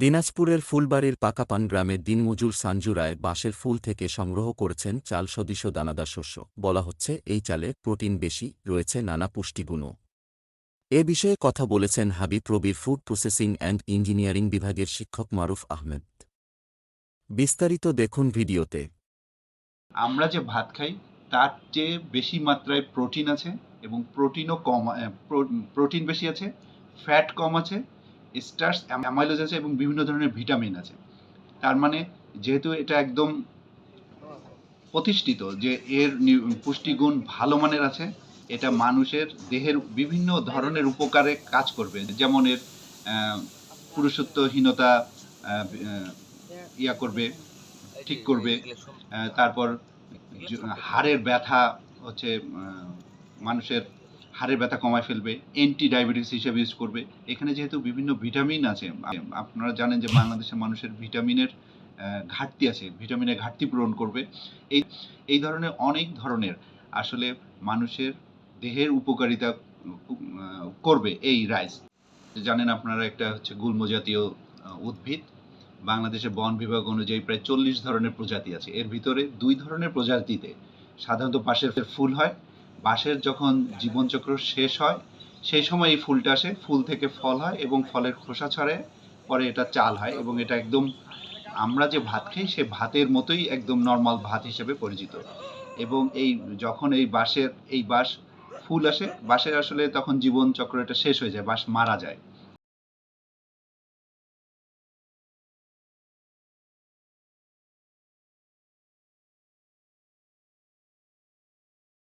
দিনাজপুরের ফুলবাড়ির পাকাপান গ্রামের দিনমজুর সাঞ্জু রায় বাঁশের ফুল থেকে সংগ্রহ করেছেন চাল সদৃশ দানাদার শস্য। বলা হচ্ছে এই চালে প্রোটিন বেশি, রয়েছে নানা পুষ্টিগুণও। এ বিষয়ে কথা বলেছেন হাবিব রবির ফুড প্রসেসিং অ্যান্ড ইঞ্জিনিয়ারিং বিভাগের শিক্ষক মারুফ আহমেদ। বিস্তারিত দেখুন ভিডিওতে। আমরা যে ভাত খাই তার চেয়ে বেশি মাত্রায় প্রোটিন আছে এবং প্রোটিনও কম, প্রোটিন বেশি আছে, ফ্যাট কম আছে, স্টার্চ, অ্যামাইলোজ আছে এবং বিভিন্ন ধরনের ভিটামিন আছে। তার মানে যেহেতু এটা একদম প্রতিষ্ঠিত যে এর পুষ্টিগুণ ভালো মানের আছে, এটা মানুষের দেহের বিভিন্ন ধরনের উপকারে কাজ করবে। যেমন এর পুরুষত্বহীনতা ইয়া করবে, ঠিক করবে। তারপর হাড়ের ব্যথা হচ্ছে মানুষের হাড়ের ব্যথা কমায় ফেলবে, অ্যান্টি ডায়াবেটিস হিসেবে ইউজ করবে। এখানে যেহেতু বিভিন্ন ভিটামিন আছে, আপনারা জানেন যে বাংলাদেশের মানুষের ভিটামিনের ঘাটতি আছে, ভিটামিনের ঘাটতি পূরণ করবে। এই এই ধরনের অনেক ধরনের আসলে মানুষের দেহের উপকারিতা করবে এই রাইস। জানেন আপনারা একটা হচ্ছে গুল্ম জাতীয় উদ্ভিদ। বাংলাদেশের বন বিভাগ অনুযায়ী প্রায় 40 ধরনের প্রজাতি আছে। এর ভিতরে 2 ধরনের প্রজাতিতে সাধারণত বাঁশের ফুল হয়। বাঁশের যখন জীবনচক্র শেষ হয় সেই সময় এই ফুলটা আসে, ফুল থেকে ফল হয় এবং ফলের খোসা ছড়ে, পরে এটা চাল হয় এবং এটা একদম আমরা যে ভাত খাই সে ভাতের মতোই একদম নর্মাল ভাত হিসেবে পরিচিত। এবং এই যখন এই বাঁশ ফুল আসে, বাঁশের আসলে তখন জীবনচক্র এটা শেষ হয়ে যায়, বাঁশ মারা যায়।